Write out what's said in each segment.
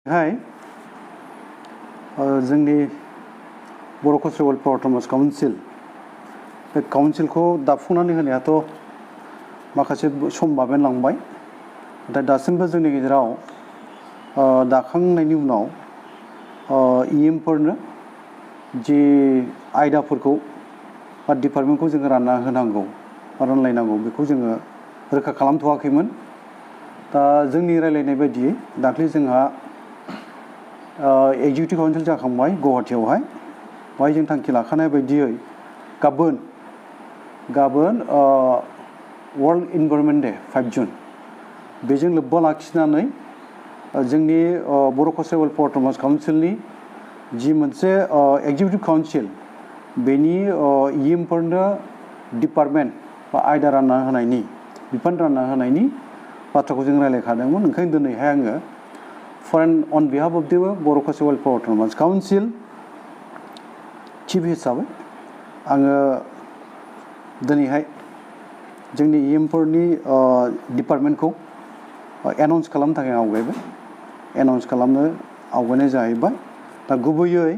हाय जोंनि बर' cultural welfare autonomous council बे काउन्सिलखौ दाफुंनानै होनायाथ' माखासे सम बाबेनलांबाय नाथाय दासिमबो जोंनि गेजेराव दाखांनायनि उनाव इएमफोरनो जि आयदाफोरखौ बा डिपार्टमेन्टखौ जोङो रानना होनांगौ बा रानलायनांगौ बेखौ जोङो रोखा खालामथ'वाखैमोन। दा जोंनि रायलायनाय बायदियै दाख्लै जोंहा एक्जिकिउटिभ काउन्सिल जाखांबाय गुवाहाटीयावहाय बेवहाय जों थांखि लाखानाय बायदियै गाबोन वर्ल्ड इनभाइरनमेन्ट डे 5 जुन बेजों लोब्बा लाखिनानै जोंनि बर' कालचारेल वेलफेयार अट'नमास काउन्सिलनि जि मोनसे एक्जिकिउटिभ काउन्सिल बेनि इएमफोरनो डिपार्टमेन्ट बा आयदा रानना होनायनि बिफान रानना होनायनि बाथ्राखौ जों रायलायखादोंमोन। ओंखायनो दिनैहाय आङो on behalf of the Boro' cultural welfare autonomous council chief हिसाबै आङो दिनैहाय जोंनि इएमफोरनि डिपार्टमेन्टखौ एनाउन्स खालामनो थाखाय आवगायनाय जाहैबाय। दा गुबैयै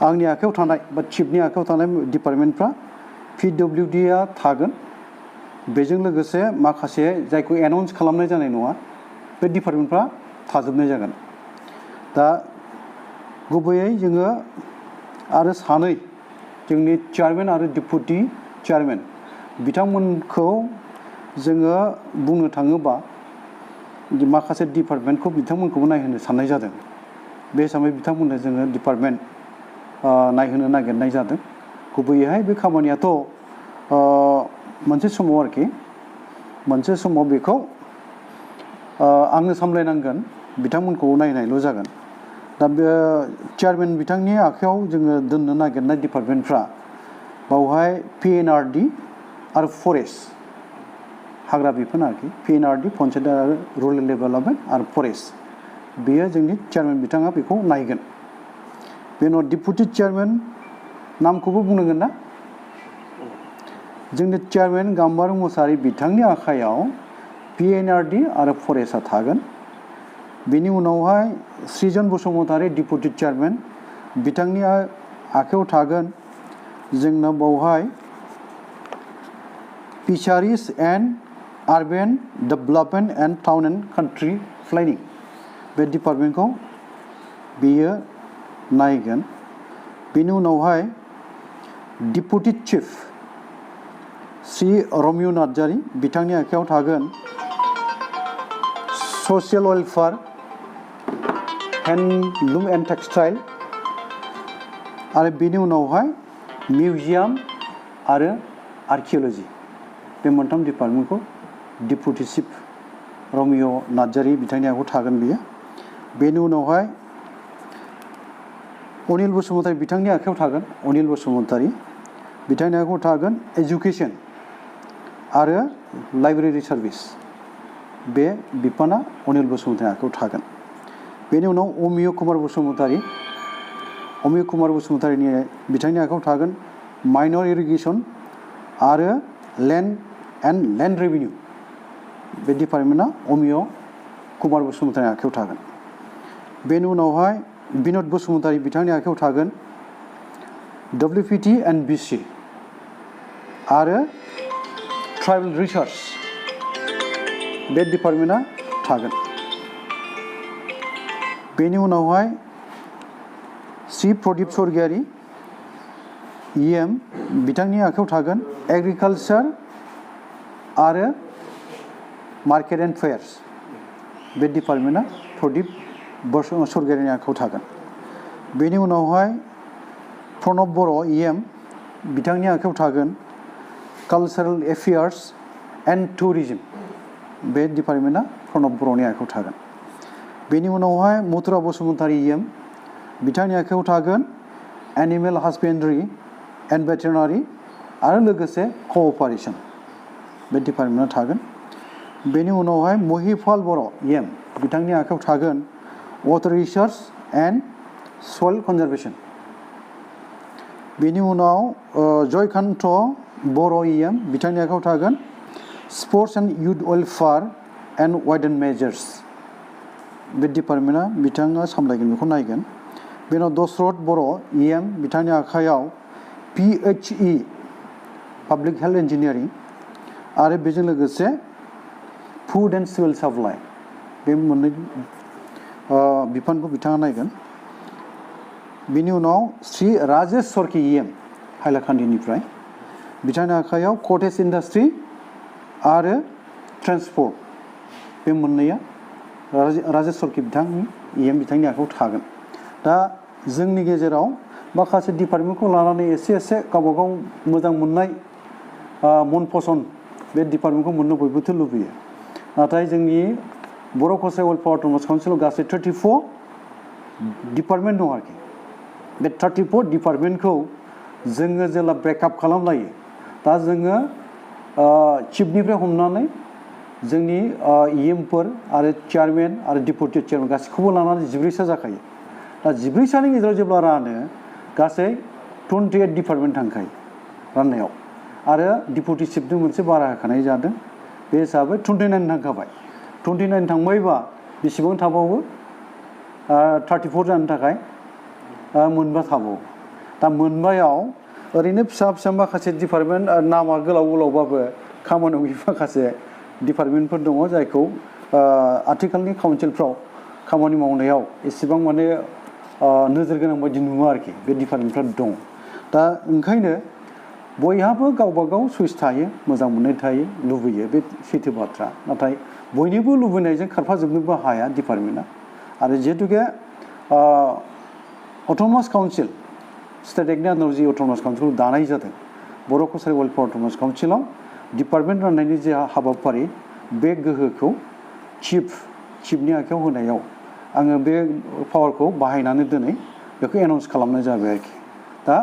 आंनि आखायाव थानाय बा चिफनि आखायाव थानाय डिपार्टमेन्टफ्रा PWDआ थागोन। बेजों लोगोसे माखासे जायखौ एनाउन्स खालामनाय जानाय नङा बे डिपार्टमेन्टफ्रा थाजोबनाय जागोन। दा गुबैयै जोङो आरो सानै जोंनि चेयारमेन आरो डेपुटि चेयारमेन बिथांमोनखौ जोङो बुंनो थाङोबा माखासे डिपार्टमेन्टखौ बिथांमोनखौबो नायहोनो साननाय जादों। बे हिसाबै बिथांमोननो जोङो डिपार्टमेन्ट नायहोनो नागिरनाय जादों। गुबैयैहाय बे खामानियाथ' मोनसे समाव बेखौ आंनो सामलायनांगोन, बिथांमोनखौ नायनायल' जागोन। दा बे चेयारमेन बिथांनि आखायाव जोङो दोननो नागिरनाय डिपार्टमेन्टफ्रा बावहाय PNRD आरो फरेस्ट हाग्रा बिफान PNRD पन्चायत आरो रुरेल डेभेलपमेन्ट आरो फरेस्ट बेयो जोंनि चेयारमेन बिथाङा बेखौ नायगोन। बे उनाव डेपुटि चेयारमेन नामखौबो बुंनांगोन ना? जोंनि चेयारमेन गाम्बारु मुसाहारि बिथांनि आखायाव PNRD आरो फरेस्टआ थागोन। बेनि उनावहाय सृजन बसुमतारी डेपुटि चेयारमेन बिथांनि आखायाव थागोन जोंना बावहाय fisheries and urban development and town and country planning बे डिपार्टमेन्टखौ बेयो नायगोन। बेनि उनावहाय डेपुटि चिफ श्री रमिय नार्जारी बिथांनि आखायाव थागोन social welfare, handloom and textile आरो बेनि उनावहाय मिउजियाम आरो आर्किअल'जि बे मोनथाम डिपार्टमेन्टखौ डेपुटि चिफ रमिय नार्जारी बिथांनि आखायाव थागोन बियो। बेनि उनावहाय अनिल बसुमतारी बिथांनि आखायाव थागोन बिथांनि आखायाव थागोन एजुकेसन आरो लाइब्रेरि सार्भिस बे बिफाना अनिल बसुमतारीनि आखायाव थागोन। बेनि उनाव अमिय कुमार बसुमतारीनि बिथांनि आखायाव थागोन माइनर इरिगेसन आरो लेन्ड रेभिनिउ बे डिपार्टमेन्टआ अमिय कुमार बसुमतारीनि आखायाव थागोन। बेनि उनावहाय बिनद बसुमतारी बिथांनि आखायाव थागोन WPT एन्ड BC आरो ट्राइबेल रिसार्च बे डिपार्टमेन्टआ थागोन। बेनि उनावहाय श्री प्रदीप स्वर्गियारी EM बिथांनि आखायाव थागोन एग्रिकालचार आरो मार्केट एन्ड फेयार्स बे डिपार्टमेन्टआ प्रदीप स्वर्गियारीनि आखायाव थागोन। बेनि उनावहाय प्रणब बर' EM बिथांनि आखायाव थागोन कालचारेल एफेयार्स एन्ड टुरिज्म बे डिपार्टमेन्टआ प्रणब बर'नि आखायाव थागोन। बेनि उनावहाय मथुरा बसुमतारी EM बिथांनि आखायाव थागोन एनिमेल हासबेन्ड्रि एन्ड भेटेरिनारि आरो लोगोसे कअपारेसन बे डिपार्टमेन्टआ थागोन। बेनि उनावहाय महिपाल बर' EM बिथांनि आखायाव थागोन water research and soil conservation. बेनि उनाव जयकान्त बर' EM बिथांनि आखायाव थागोन sports and youth welfare and weights measures बे डिपार्टमेन्टआ बिथाङा सामलायगोन बेखौ नायगोन बेनि उनाव दशरथ बर' EM बिथांनि आखायाव PHE पाब्लिक हेल्थ इन्जिनियारिं आरो बेजों लोगोसे फुड एन्ड सिभिल साप्लाइ बे मोननै बिफानखौ बिथाङा नायगोन बिनि उनाव श्री राजेश सरकि EM हाइलाकान्दिनिफ्राय बिथांनि आखायाव कटेज इन्डास्ट्रि आरो ट्रेन्सपर्ट बे मोननैया राजेश सरकि बिथांनि EM बिथांनि आखायाव थागोन दा जोंनि गेजेराव माखासे डिपार्टमेन्टखौ लानानै एसे गावबा गाव मोजां मोननाय मन पसन्द बे डिपार्टमेन्टखौ मोननो बयबोथ' लुबैयो नाथाय जोंनि बर' कसारि वेलफेयार अट'नमास काउन्सिलाव गासै 34 डिपार्टमेन्ट दं आरोखि बे 34 डिपार्टमेन्टखौ जोङो जेला ब्रेकआप खालामलायो दा जोङो चिफनिफ्राय हमनानै जोंनि EMफोर आरो चेयारमेन आरो डेपुटि चेयारमेन गासैखौबो लानानै 14सा जाखायो दा 14सानि गेजेराव जेब्ला रानो गासै 28 डिपार्टमेन्ट थांखायो राननायाव आरो डेपुटि चिफजों मोनसे बारा होखानाय जादों बे हिसाबै 29 थांखाबाय 29 थांबायबा बेसेबां थाबावो 34 जानो थाखाय मोनबा थाबावो दा मोनबायाव ओरैनो फिसा माखासे डिपार्टमेन्ट नामा गोलावबाबो खामानियाव माखासे डिपार्टमेन्टफोर दङ जायखौ आथिखालनि काउन्सिलफ्राव खामानि मावनायाव एसेबां माने नोजोर गोनां बायदि नुवा आरोखि बे डिपार्टमेन्टफ्रा दं दा ओंखायनो बयहाबो गावबा गाव चुइस थायो मोजां मोननाय थायो लुबैयो बे सैथो बाथ्रा नाथाय बयनिबो लुबैनायजों खारफाजोबनोबो हाया डिपार्टमेन्टआ आरो जिहेतुके अट'नमास काउन्सिल स्टेट एक्टनि आन्दाराव जि अट'नमास काउन्सिलखौ दानाय जादों बर' कसारि वेलफेयार अट'नमास काउन्सिलाव डिपार्टमेन्ट राननायनि जे हाबाफारि बे गोहोखौ चिफनि आखायाव होनायाव आङो बे पावारखौ बाहायनानै दिनै बेखौ एनाउन्स खालामनाय जाबाय आरोखि दा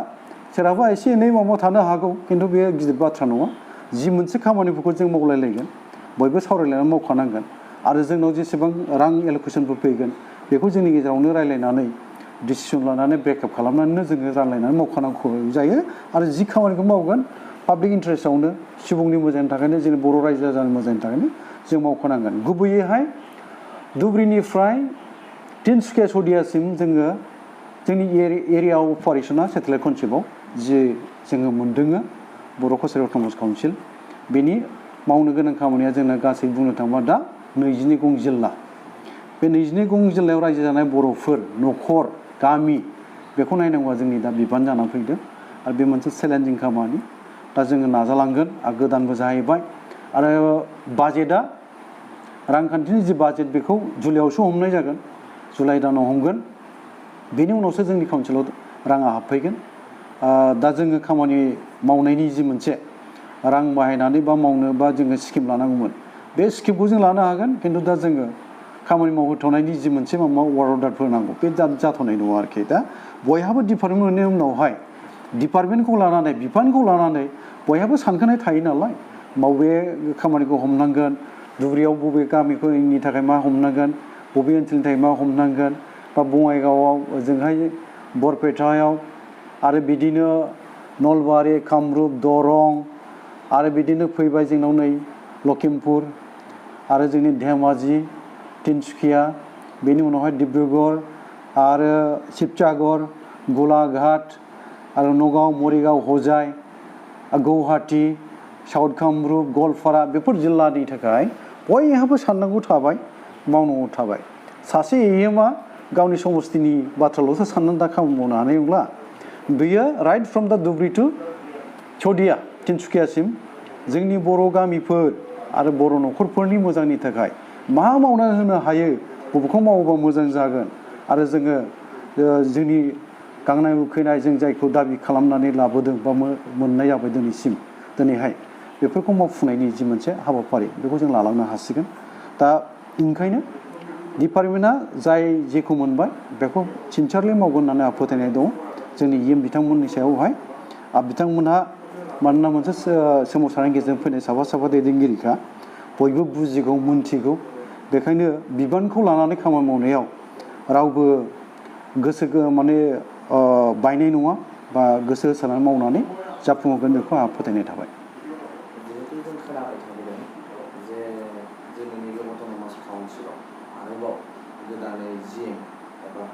सोरहाबा एसे एनै माबा थानो हागौ खिन्थु बे गिदिर बाथ्रा नङा जि मोनसे खामानिफोरखौ जों मावलायलायगोन बयबो सावरायलायनानै मावखानांगोन आरो जोंनाव जेसेबां रां एल'केसनफोर फैगोन बेखौ जोंनि गेजेरावनो रायलायनानै डिसिसन लानानै ब्रेकआप खालामनानैनो जोङो रानलायनानै मावखानांगौ जायो आरो जि खामानिखौ मावगोन पाब्लिक इन्टारेस्टआवनो सुबुंनि मोजांनि थाखायनो जोंनि बर' रायजो राजानि मोजांनि थाखायनो जों मावखानांगोन गुबैयैहाय धुबुरीनिफ्राय तिनसुकिया सदियासिम जोङो जोंनि एरिया अपारेसना सेटेलाइट कनसेप्टआव जि जोङो मोनदोङो बर' कसारि अट'नमास काउन्सिल बेनि मावनो गोनां खामानिया जोंना गासै बुंनो थाङोबा दा 22 गं जिल्ला बे 22 गं जिल्लायाव रायजो जानाय बर'फोर न'खर गामि बेखौ नायनांगौआ जोंनि दा बिबान जानानै फैदों आरो बे मोनसे चेलेन्जिं खामानि दा जोङो नाजालांगोन आरो गोदानबो जाहैबाय आरो बाजेटआ रांखान्थिनि जि बाजेट बेखौ जुलाइआवसो हमनाय जागोन जुलाइ दानाव हमगोन बेनि उनावसो जोंनि काउन्सिलाव राङा हाबफैगोन दा जोङो खामानि मावनायनि जि मोनसे रां बाहायनानै बा मावनो बा जोङो स्किम लानांगौमोन बे स्किमखौ जों लानो हागोन खिन्थु दा जोङो खामानि मावहोथ'नायनि जि मोनसे माबा वार्ड अर्डारफोर नांगौ बे जाथ'नाय नङा आरोखि दा बयहाबो डिपार्टमेन्ट मोननायनि उनावहाय डिपार्टमेन्टखौ लानानै बिफानखौ लानानै बयहाबो सानखानाय थायो नालाय बबे खामानिखौ हमनांगोन धुबुरीयाव बबे गामिनि थाखाय मा हमनांगोन बबे ओनसोलनि थाखाय मा हमनांगोन बा बङाइगावआव ओजोंहाय बरपेटायाव आरो बिदिनो नलबारि कामरुप दरं आरो बिदिनो फैबाय जोंनाव नै लखिमपुर आरो जोंनि धेमाजि तिनसुकिया बेनि उनावहाय डिब्रुगड़ आरो शिबसागर गलाघाट आरो नगाव मरिगाव हजाय गुवाहाटी साउथ कामरुप गवालपारा बेफोर जिल्लानि थाखाय बयहाबो साननांगौ थाबाय मावनांगौ थाबाय सासे EMआ गावनि समस्तिनि बाथ्राल'सो साननानै दा खामानि मावनो हानाय नंला बेयो राइट फ्रम दा धुबुरी टु सदिया तिनसुकियासिम जोंनि बर' गामिफोर आरो बर' न'खरफोरनि मोजांनि थाखाय मा मावनानै होनो हायो बबेखौ मावोबा मोजां जागोन आरो जोङो जोंनि गांनाय उखैनाय जों जायखौ दाबि खालामनानै लाबोदों बा मोननाय जाबाय दिनैहाय बेफोरखौ मावफुंनायनि जि मोनसे हाबाफारि बेखौ जों लालांनो हासिगोन दा ओंखायनो डिपार्टमेन्टआ जाय जेखौ मोनबाय बेखौ सिनसियारलि मावगोन होननानै आंहा फोथायनाय दं जोंनि EM बिथांमोननि सायावहाय बिथांमोनहा मानोना मोनसे सोमावसारनायनि गेजेरजों फैनाय साफा दैदेनगिरिखा बयबो बुजिगौ मोनथिगौ बेखायनो बिबानखौ लानानै खामानि मावनायाव रावबो गोसो माने बायनाय नङा बा गोसो होसारनानै मावनानै जाफुंहोगोन बेखौ आंहा फोथायनाय थाबाय जिहेतु जों खोनाबाय थाबोदों जे जोंनि नैबे अट'नमास काउन्सिलाव आरोबाव गोदानै जिएम एबा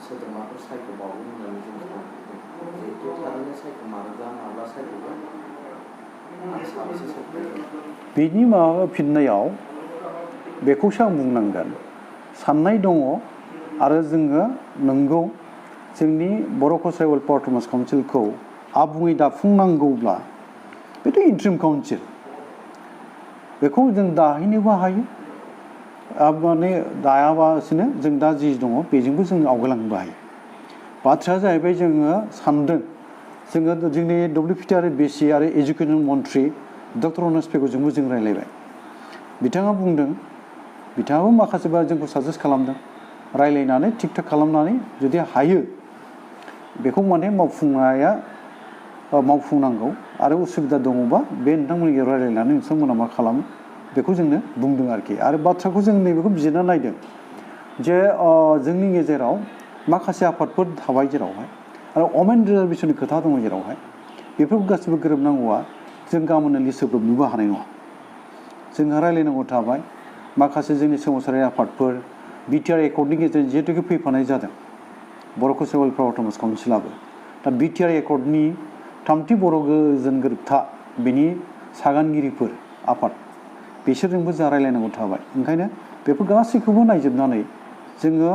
सोद्रोमाफोर सायख'बावगोन होननानै जों खोनादों जिहेतु थारैनो सायख'मारोब्ला माब्ला सायख'गोन आरो साबेसे सायख'गोन बिनि माबा फिननायाव बेखौसो आं बुंनांगोन साननाय दङ आरो जोङो नंगौ जोंनि बर' कसारि वेलफेयार अट'नमास काउन्सिलखौ आबुङै दाफुंनांगौब्ला बेथ' इन्ट्रिम काउन्सिल बेखौ जों दाहैनोबो हायो माने दायाबासिनो जों दा जि दङ बेजोंबो जों आवगायलांनोबो हायो बाथ्राया जाहैबाय जोङो सानदों जोङो जोंनि WPT आरो BC आरो एजुकेसन मन्थ्रि डक्टर अनस पेगुजोंबो जों रायज्लायबाय बिथाङा बुंदों बिथाङाबो माखासेबा जोंखौ साजेस्ट खालामदों रायज्लायनानै थिग थाक खालामनानै जुदि हायो बेखौ माने मावफुंनांगौ आरो उसुबिदा दङबा बे नोंथांमोननि रायज्लायनानै नोंथांमोना मा खालामो बेखौ जोंनो बुंदों आरोखि आरो बाथ्राखौ जों नैबेखौ बिजिरना नायदों जे जोंनि गेजेराव माखासे आफादफोर थाबाय जेरावहाय आरो वमेन रिजार्भेसननि खोथा दङ जेरावहाय बेफोरखौ गासिबो गोरोबनांगौआ जों गाबोननो लिस्ट होब्रबनोबो हानाय नङा जोंहा रायज्लायनांगौ थाबाय माखासे जोंनि सोमावसारारि आफादफोर बिटिआर एकर्डनि गेजेरजों जिहेतुके फैफानाय जादों बर' कसारि वेलफेयार अट'नमास काउन्सिलाबो दा बिटिआर एकर्डनि थामथि बर' गोजोन गोरोबथा बेनि सागानगिरिफोर आफाद बिसोरजोंबो जोंहा रायज्लायनांगौ थाबाय ओंखायनो बेफोर गासैखौबो नायजोबनानै जोङो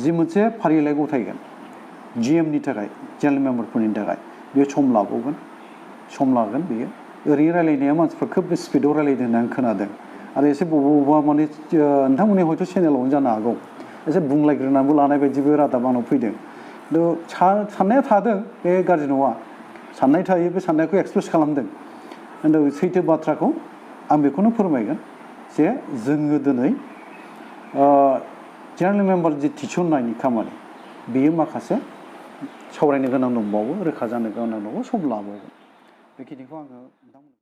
जि मोनसे फारिलाइ गथायगोन GMनि थाखाय जेनेरेल मेम्बारफोरनि थाखाय बेयो सम लागोन बेयो ओरैनो रायज्लायनाया मानसिफ्रा खोब स्पिडआव रायज्लायदों होननानै खोनादों आरो एसे बबेबा माने नोंथांमोननि हयथ' चेनेलावनो जानो हागौ एसे बुंलायग्रोनानैबो लानाय बायदिबो रादाब आंनाव फैदों खिन्थु साननाया थादों बे गाज्रि नङा साननाय थायो बे साननायखौ एक्सप्रेस खालामदों खिन्थु सैथो बाथ्राखौ आं बेखौनो फोरमायगोन जे जोङो दिनै जेनेरेल मेम्बार जि थिसननायनि खामानि बेयो माखासे सावरायनो गोनां दंबावो रोखा जानो गोनां दंबावो सम लाबावगोन बेखिनिखौ आङो नोंथांमोन